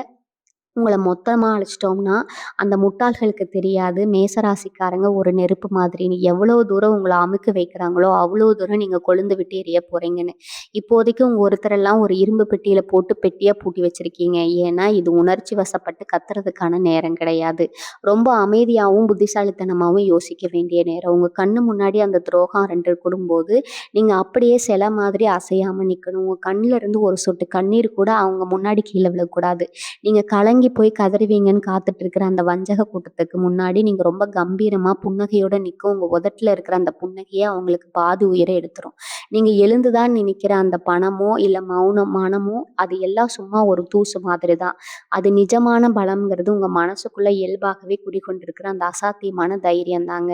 உங்கள மொத்தமா அழிச்சிட்டோம்னா, அந்த முட்டாள்களுக்கு தெரியாது. மேசராசிக்காரங்க ஒரு நெருப்பு மாதிரின்னு. எவ்வளோ தூரம் உங்கள அமுக்கி வைக்கிறாங்களோ, அவ்வளோ தூரம் நீங்க கொழுந்து விட்டு எரிய போறீங்கன்னு. இப்போதைக்கு உங்க ஒருத்தரெல்லாம் ஒரு இரும்பு பெட்டியில போட்டு பெட்டியா பூட்டி வச்சிருக்கீங்க. ஏன்னா, இது உணர்ச்சி வசப்பட்டு கத்துறதுக்கான நேரம் கிடையாது. ரொம்ப அமைதியாவும், புத்திசாலித்தனமாவும் யோசிக்க வேண்டிய நேரம். உங்க கண்ணு முன்னாடி அந்த துரோகம் 2 கூடும்போது, நீங்க அப்படியே சிலை மாதிரி அசையாம நிக்கணும். உங்க கண்ல இருந்து ஒரு சொட்டு கண்ணீர் கூட அவங்க முன்னாடி கீழ விழக்கூடாது. நீங்க கலங்கி போய் கதறுவீங்கன்னு காத்துட்டு இருக்கிற அந்த வஞ்சக கூட்டத்துக்கு முன்னாடி நீங்க ரொம்ப கம்பீரமா புன்னகையோட நிக்க உங்க உதட்டுல இருக்கிற அந்த புன்னகையே அவங்களுக்கு பாதி உயிரை எடுத்துரும். நீங்க எழுந்துதான் நினைக்கிற அந்த பணமோ இல்ல மனமோ அது எல்லாம் சும்மா ஒரு தூசு மாதிரி தான். அது நிஜமான பலம்ங்கிறது உங்க மனசுக்குள்ள இயல்பாகவே குடிகொண்டிருக்கிற அந்த அசாத்தியமான தைரியம் தாங்க.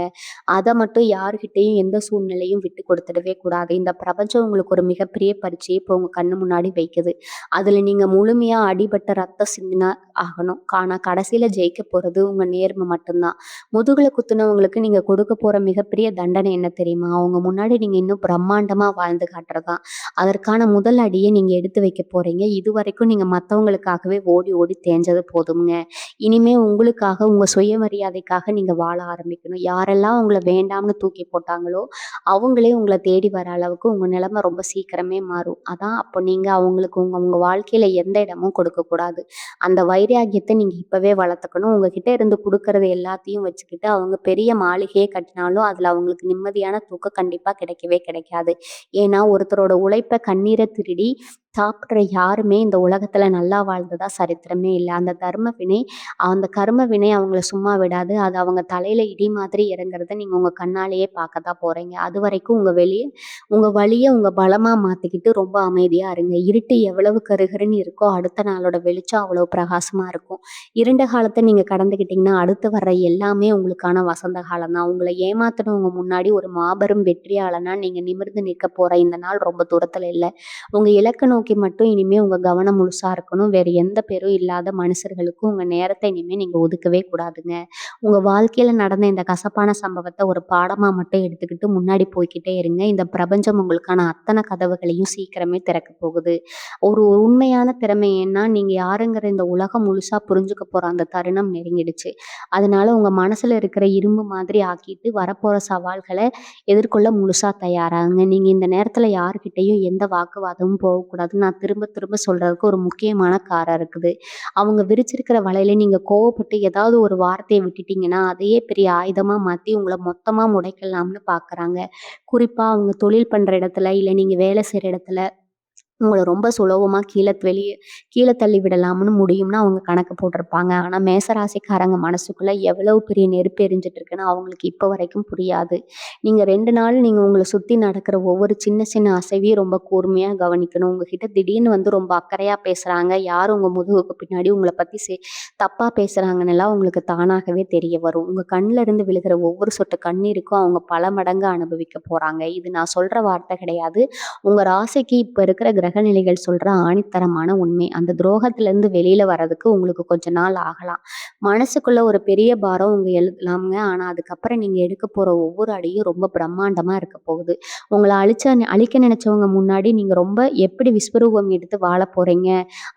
அதை மட்டும் யாருகிட்டையும் எந்த சூழ்நிலையும் விட்டு கொடுத்துடவே கூடாது. இந்த பிரபஞ்சம் உங்களுக்கு ஒரு மிகப்பெரிய பரீட்சையை இப்போ உங்க கண்ணு முன்னாடி வைக்குது. அதுல நீங்க முழுமையா அடிபட்ட ரத்த சிந்தினா ஆகணும். ஆனா கடைசியில ஜெயிக்க போறது உங்க நேர்மை மட்டும்தான். முதுகுல குத்துனவங்களுக்கு நீங்க கொடுக்க போற மிகப்பெரிய தண்டனை என்ன தெரியுமா? அவங்க முன்னாடி நீங்க இன்னும் பிரம்மாண்டமா வாழ்ந்து காட்டுறதுதான். அதற்கான முதல் அடியை நீங்க எடுத்து வைக்க போறீங்க. இதுவரைக்கும் நீங்க மத்தவங்களுக்காகவே ஓடி ஓடி தேஞ்சது போதும்ங்க. இனிமே உங்களுக்காக, உங்க சுயமரியாதைக்காக நீங்க வாழ ஆரம்பிக்கணும். யாரெல்லாம் உங்கள வேண்டாம்னு தூக்கி போட்டாங்களோ, அவங்களே உங்கள தேடி வர அளவுக்கு உங்க நிலைமை ரொம்ப சீக்கிரமே மாறும். அதான் அப்போ நீங்க அவங்களுக்கு உங்க உங்க வாழ்க்கையில எந்த இடமும் கொடுக்கக்கூடாது. அந்த வைராக்கியத்தை நீங்க இப்பவே வளர்த்துக்கணும். உங்ககிட்ட இருந்து குடுக்கறது எல்லாத்தையும் வச்சுக்கிட்டு அவங்க பெரிய மாளிகையே கட்டினாலும் அதுல அவங்களுக்கு நிம்மதியான தூக்கம் கண்டிப்பா கிடைக்கவே கிடைக்காது. ஏன்னா ஒருத்தரோட உழைப்ப கண்ணீரை திருடி சாப்பிடுற யாருமே இந்த உலகத்துல நல்லா வாழ்ந்ததா சரித்திரமே இல்லை. அந்த கர்ம வினை அவங்கள சும்மா விடாது. அது அவங்க தலையில இடி மாதிரி இறங்குறத நீங்க உங்க கண்ணாலேயே பார்க்கத்தான் போறீங்க. அது வரைக்கும் உங்க வலிய உங்க பலமா மாத்திக்கிட்டு ரொம்ப அமைதியா இருங்க. இருட்டு எவ்வளவு கருகருன்னு இருக்கோ அடுத்த நாளோட வெளிச்சம் அவ்வளவு பிரகாசமா இருக்கும். இருண்ட காலத்தை நீங்க கடந்துக்கிட்டீங்கன்னா அடுத்து வர்ற எல்லாமே உங்களுக்கான வசந்த காலம் தான். உங்களை ஏமாத்தினவங்க முன்னாடி ஒரு மாபெரும் வெற்றியாளனா நீங்க நிமிர்ந்து நிற்க போற இந்த நாள் ரொம்ப தூரத்துல இல்லை. உங்க இலக்க நோக்கி மட்டும் இனிமே உங்க கவனம் முழுசா இருக்கணும். வேற எந்த பேரும் இல்லாத மனுஷர்களுக்கும் உங்க நேரத்தை இனிமே நீங்க ஒதுக்கவே கூடாதுங்க. உங்க வாழ்க்கையில நடந்த இந்த கசப்பான சம்பவத்தை ஒரு பாடமா மட்டும் எடுத்துக்கிட்டு முன்னாடி போய்க்கிட்டே இருங்க. இந்த பிரபஞ்சம் உங்களுக்கான அத்தனை கதவுகளையும் சீக்கிரமே திறக்க போகுது. ஒரு உண்மையான திறமை ஏன்னா நீங்க யாருங்கிற இந்த உலகம் முழுசா புரிஞ்சுக்க போற அந்த தருணம் நெருங்கிடுச்சு. அதனால உங்க மனசுல இருக்கிற இரும்பு மாதிரி ஆக்கிட்டு வரப்போற சவால்களை எதிர்கொள்ள முழுசா தயாராகுங்க. நீங்க இந்த நேரத்துல யாருக்கிட்டையும் எந்த வாக்குவாதமும் போகக்கூடாதுன்னு நான் திரும்ப திரும்ப சொல்றதுக்கு ஒரு முக்கியமான காரணம் இருக்குது. அவங்க விரிச்சிருக்கிற வலையில நீங்க கோவப்பட்டு ஏதாவது ஒரு வார்த்தையை விட்டுட்டீங்கன்னா அதையே பெரிய ஆயுதமா மாத்தி உங்களை மொத்தமா முடைக்கலாம்னு பாக்குறாங்க. குறிப்பா அவங்க தொழில் பண்ற இடத்துல இல்ல நீங்க வேலை செய்யற இடத்துல உங்கள ரொம்ப சுலபமா கீழ தள்ளி விடலாம்னு முடியும்னு அவங்க கணக்கு போட்டிருப்பாங்க. ஆனா மேசராசிக்காரங்க மனசுக்குள்ள எவ்வளவு பெரிய நெருப்பு எரிஞ்சிட்டு இருக்குன்னு அவங்களுக்கு இப்ப வரைக்கும் புரியாது. நீங்க 2 நாள் நீங்க உங்கள சுத்தி நடக்கிற ஒவ்வொரு சின்ன சின்ன அசைவையும் ரொம்ப கூர்மையா கவனிக்கணும். உங்ககிட்ட திடீர்னு வந்து ரொம்ப அக்கறையா பேசுறாங்க. யார் உங்க முதுகுக்கு பின்னாடி உங்கள பத்தி தப்பா பேசுறாங்கன்னுலாம் உங்களுக்கு தானாகவே தெரிய வரும். உங்க கண்ல இருந்து விழுகிற ஒவ்வொரு சொட்டு கண்ணீருக்கும் அவங்க பல மடங்கு அனுபவிக்க போறாங்க. இது நான் சொல்ற வார்த்தை கிடையாது. உங்க ராசிக்கு இப்ப இருக்கிற கிரக கிரகநிலைகள் சொல்ற ஆணித்தரமான உண்மை. அந்த துரோகத்திலேருந்து வெளியில வர்றதுக்கு உங்களுக்கு கொஞ்ச நாள் ஆகலாம். மனசுக்குள்ள ஒரு பெரிய பாரம் உங்க எழுதலாம்ங்க. ஆனா அதுக்கப்புறம் நீங்க எடுக்க போற ஒவ்வொரு அடியும் ரொம்ப பிரம்மாண்டமா இருக்க போகுது. உங்கள அழிக்க நினைச்சவங்க முன்னாடி நீங்க ரொம்ப எப்படி விஸ்வரூபம் எடுத்து வாழப் போறீங்க?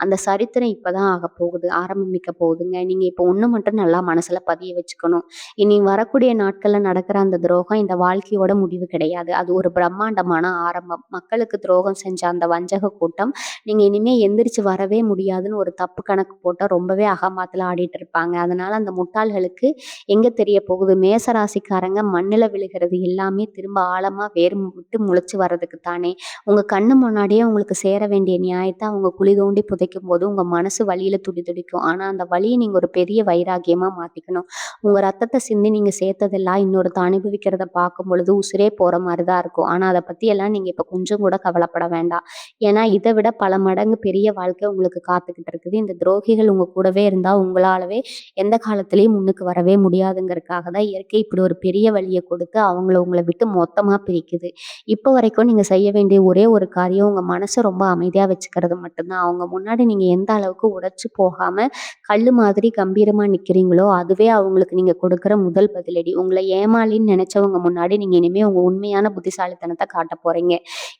அந்த சரித்திரம் இப்பதான் ஆகப்போகுது. ஆரம்பிக்க போகுதுங்க. நீங்க இப்போ ஒண்ணு மட்டும் நல்லா மனசுல பதிய வச்சுக்கணும். இனி வரக்கூடிய நாட்கள்ல நடக்கிற அந்த துரோகம் இந்த வாழ்க்கையோட முடிவு கிடையாது. அது ஒரு பிரம்மாண்டமான ஆரம்பம். மக்களுக்கு துரோகம் செஞ்ச அந்த வஞ்சக கூட்டம், நீங்க இனிமே எந்திரிச்சு வரவே முடியாதுன்னு ஒரு தப்பு கணக்கு போட்டா ரொம்பவே அகமாத்துல ஆடிட்டு இருப்பாங்க. அதனால அந்த முட்டாள்களுக்கு எங்க தெரிய போகுது? மேச ராசிக்காரங்க மண்ணுல விழுகிறது எல்லாமே திரும்ப ஆழமா வேர் விட்டு முளைச்சு வர்றதுக்கு தானே. உங்க கண்ணு முன்னாடியே உங்களுக்கு சேர வேண்டிய நியாயத்த அவங்க குழி தோண்டி புதைக்கும்போது உங்க மனசு வலியில துடிதுடிக்கும். ஆனா அந்த வலிய நீங்க ஒரு பெரிய வைராக்கியமா மாத்திக்கணும். உங்க ரத்தத்த சிந்தி நீங்க சேர்த்ததெல்லாம் இன்னொருத்த அனுபவிக்கிறத பார்க்கும் பொழுது உசிரே போற மாரி தான் இருக்கும். ஆனா அத பத்தியெல்லாம் நீங்க இப்ப கொஞ்சம் கூட கவலைப்பட வேண்டாம். ஏன்னா இத விட பல மடங்கு பெரிய வாழ்க்கை உங்களுக்கு காத்துக்கிட்டு இருக்குது. இந்த துரோகிகள் உங்க கூடவே இருந்தா உங்களாலவே எந்த காலத்திலயும் முன்னுக்கு வரவே முடியாதுங்கிறதுக்காக தான் இயற்கை இப்படி ஒரு பெரிய வலிய கொடுத்து அவங்கள உங்கள விட்டு மொத்தமா பிரிக்குது. இப்போ வரைக்கும் நீங்க செய்ய வேண்டிய ஒரே ஒரு காரியம் உங்க மனச ரொம்ப அமைதியா வச்சுக்கிறது மட்டும்தான். அவங்க முன்னாடி நீங்க எந்த அளவுக்கு உடைச்சு போகாம கல்லு மாதிரி கம்பீரமா நிக்கிறீங்களோ, அதுவே அவங்களுக்கு நீங்க கொடுக்குற முதல் பதிலடி. உங்கள ஏமாளின்னு நெனைச்சவங்க முன்னாடி நீங்க இனிமே உங்க உண்மையான புத்திசாலித்தனத்த காட்டப் போறீங்க.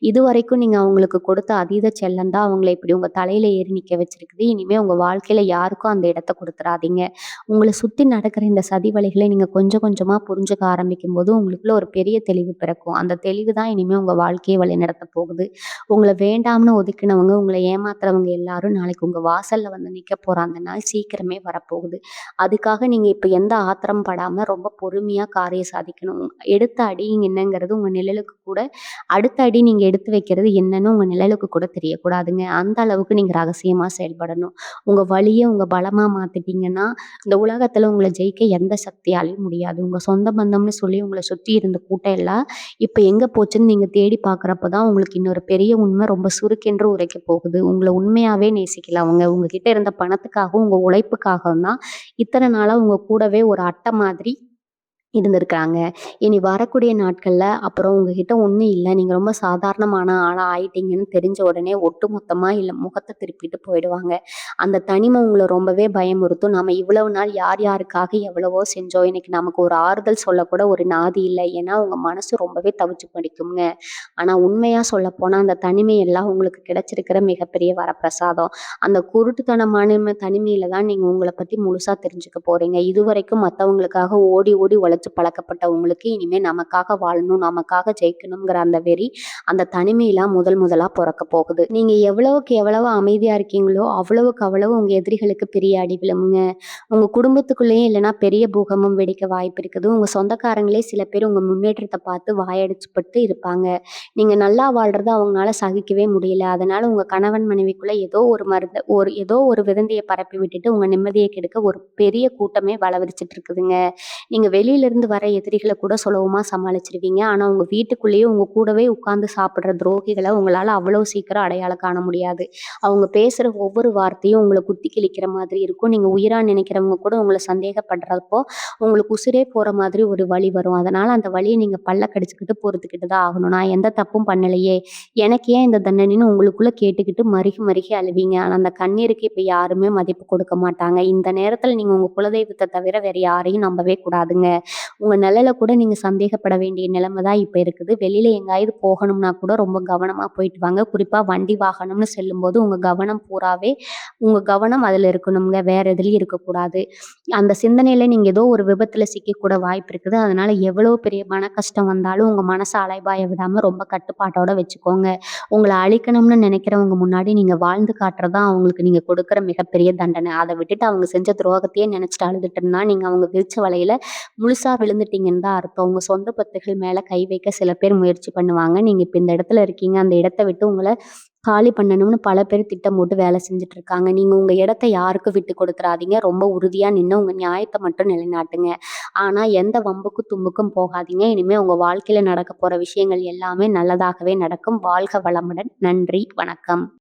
இதுவரைக்கும் நீங்க அவங்களுக்கு கொடுத்த அதீத செல்லம் தான் அவங்கள இப்படி உங்க தலையில ஏறி நிக்க வச்சிருக்குது. இனிமே உங்க வாழ்க்கையில யாருக்கும் அந்த இடத்த குடுத்துறாதீங்க. உங்கள சுத்தி நடக்கிற இந்த சதி வலைகளை நீங்க கொஞ்சம் கொஞ்சமா புரிஞ்சுக்க ஆரம்பிக்கும்போது, உங்களுக்குள்ள ஒரு பெரிய தெளிவு பிறக்கும். அந்த தெளிவு தான் இனிமே உங்க வாழ்க்கைய வழிநடத்தப் போகுது. உங்கள வேண்டாம்னு ஒதுக்கினவங்க, உங்கள ஏமாத்துறவங்க எல்லாரும் நாளைக்கு உங்க வாசல்ல வந்து நிக்கப் போற அந்த நாள் சீக்கிரமே வரப்போகுது. அதுக்காக நீங்க இப்ப எந்த ஆத்திரம் படாம ரொம்ப பொறுமையா காரியம் சாதிக்கணும். எடுத்த அடி என்னங்கிறது உங்க நிழலுக்கு கூட அடுத்த அடி நீங்க எடுத்து வைக்கிறது என்னன்னு உங்க நிழலுக்கு கூட தெரியக்கூடாதுங்க. அந்த அளவுக்கு நீங்க ரகசியமா செயல்படணும். உங்க வலிய உங்க பலமா மாத்திட்டீங்கன்னா, இந்த உலகத்துல உங்கள ஜெயிக்க எந்த சக்தியாலயும் முடியாது. உங்க சொந்த பந்தம்னு சொல்லி உங்கள சுத்தி இருந்த கூட்டம் எல்லாம் இப்ப எங்க போச்சுன்னு நீங்க தேடி பார்க்குறப்ப தான் உங்களுக்கு இன்னொரு பெரிய உண்மை ரொம்ப சுருக்கென்று உரைக்கப் போகுது. உங்கள உண்மையாவே நேசிக்கல அவங்க. உங்ககிட்ட இருந்த பணத்துக்காகவும், உங்க உழைப்புக்காகவும் தான் இத்தன நாளா உங்க கூடவே ஒரு அட்டை மாதிரி இருந்திருக்காங்க. இனி வரக்கூடிய நாட்கள்ல அப்புறம் உங்ககிட்ட ஒண்ணும் இல்ல. நீங்க ரொம்ப சாதாரணமான ஆளா ஆயிட்டீங்கன்னு தெரிஞ்ச உடனே ஒட்டுமொத்தமா இல்ல முகத்த திருப்பிட்டு போயிடுவாங்க. அந்த தனிமை உங்கள ரொம்பவே பயமுறுத்தும். நாம இவ்வளவு நாள் யார் யாருக்காக எவ்வளவோ செஞ்சோம். இன்னைக்கு நமக்கு ஒரு ஆறுதல் சொல்லக்கூட ஒரு நாதி இல்ல. ஏன்னா உங்க மனசு ரொம்பவே தவிச்சு படிக்குங்க. ஆனா உண்மையா சொல்லப்போனா அந்த தனிமை எல்லாம் உங்களுக்கு கிடைச்சிருக்கிற மிகப்பெரிய வரப்பிரசாதம். அந்த குருட்டுத்தனமான தனிமையில தான் நீங்க உங்கள பத்தி முழுசா தெரிஞ்சுக்க போறீங்க. இதுவரைக்கும் மத்தவங்களுக்காக ஓடி ஓடி உழைச்சு பழக்கப்பட்ட உங்களுக்கு இனிமே நமக்காக வாழணும், நமக்காக ஜெயிக்கணுங்கிற அந்த வெறி, அந்த தனிமையிலாம் முதலா பொறக்க போகுது. நீங்க எவ்வளவுக்கு எவ்வளவு அமைதியா இருக்கீங்களோ, அவ்வளவுக்கு அவ்வளவு உங்க எதிரிகளுக்கு பெரிய அடி விழுமுங்க. உங்க குடும்பத்துக்குள்ளேயும் இல்லைன்னா பெரிய பூகம்பம் வெடிக்க வாய்ப்பு இருக்குது. உங்க சொந்தக்காரங்களே சில பேர் உங்க முன்னேற்றத்த பார்த்து வாயடிச்சுப்பட்டு இருப்பாங்க. நீங்க நல்லா வாழ்றத அவங்கனால சகிக்கவே முடியல. அதனால உங்க கணவன் மனைவிக்குள்ள ஏதோ ஒரு விதந்திய பரப்பி விட்டுட்டு உங்க நிம்மதிய கெடுக்க ஒரு பெரிய கூட்டமே வலவரிச்சுட்டு இருக்குதுங்க. நீங்க வெளியில இருந்து வர எதிரிகள கூட சுலபமா சமாளிச்சிருவீங்க. ஆனா உங்க வீட்டுக்குள்ளேயே உங்க கூடவே உட்கார்ந்து சாப்பிடுற துரோகிகள உங்களால அவ்வளவு சீக்கிரம் அடையாளம் காண முடியாது. அவங்க பேசுற ஒவ்வொரு வார்த்தையும் உங்கள குத்தி கிழிக்கிற மாதிரி இருக்கும். நீங்க உயிரா நினைக்கிறவங்க கூட உங்கள சந்தேகப்படுறப்போ, உங்களுக்கு உசிரே போற மாதிரி ஒரு வலி வரும். அதனால அந்த வலிய நீங்க பல்ல கடிச்சுக்கிட்டு பொறுத்துக்கிட்டு தான் ஆகணும். நான் எந்த தப்பும் பண்ணலையே! எனக்கு ஏன் இந்த தண்டனைன்னு உங்களுக்குள்ள கேட்டுக்கிட்டு மருகி மருகி அழுவீங்க. ஆனா அந்த கண்ணீருக்கு இப்ப யாருமே மதிப்பு கொடுக்க மாட்டாங்க. இந்த நேரத்துல நீங்க உங்க குலதெய்வத்த தவிர வேற யாரையும் நம்பவே கூடாதுங்க. உங்க நிழல கூட நீங்க சந்தேகப்பட வேண்டிய நிலைமை தான் இப்ப இருக்குது. வெளியில எங்கேயாவது போகணும்னா கூட ரொம்ப கவனமா போயிட்டு வாங்க. குறிப்பா வண்டி வாகனம்னு செல்லும்போது உங்க கவனம் அதுல இருக்கணும்ங்க. வேற எதுலயும் இருக்கக்கூடாது. அந்த சிந்தனையில நீங்க ஏதோ ஒரு விபத்துல சிக்கக்கூட வாய்ப்பு இருக்குது. அதனால எவ்வளவு பெரிய மன கஷ்டம் வந்தாலும் உங்க மனச அலைபாய விடாம ரொம்ப கட்டுப்பாட்டோட வச்சுக்கோங்க. உங்கள அழிக்கணும்னு நினைக்கிறவங்க முன்னாடி நீங்க வாழ்ந்து காட்டுறது தான் அவங்களுக்கு நீங்க கொடுக்குற மிகப்பெரிய தண்டனை. அத விட்டுட்டு அவங்க செஞ்ச துரோகத்தையே நினைச்சுட்டு அழுதுட்டு இருந்தா நீங்க அவங்க விரிச்ச வலையில முழுசா விழுந்துட்டீங்கன்னு தான் அர்த்தம். உங்க சொந்த பத்துகள் மேல கை வைக்க சில பேர் முயற்சி பண்ணுவாங்க. நீங்க இப்ப இந்த இடத்துல இருக்கீங்க. அந்த இடத்த விட்டு உங்கள காலி பண்ணணும்னு பல பேர் திட்டம் போட்டு வேலை செஞ்சுட்டு இருக்காங்க. நீங்க உங்க இடத்த யாருக்கும் விட்டு கொடுத்துறாதீங்க. ரொம்ப உறுதியா நின்னு உங்க நியாயத்த மட்டும் நிலைநாட்டுங்க. ஆனா எந்த வம்புக்கும் தும்புக்கும் போகாதீங்க. இனிமே உங்க வாழ்க்கையில நடக்க போற விஷயங்கள் எல்லாமே நல்லதாகவே நடக்கும். வாழ்க வளமுடன். நன்றி. வணக்கம்.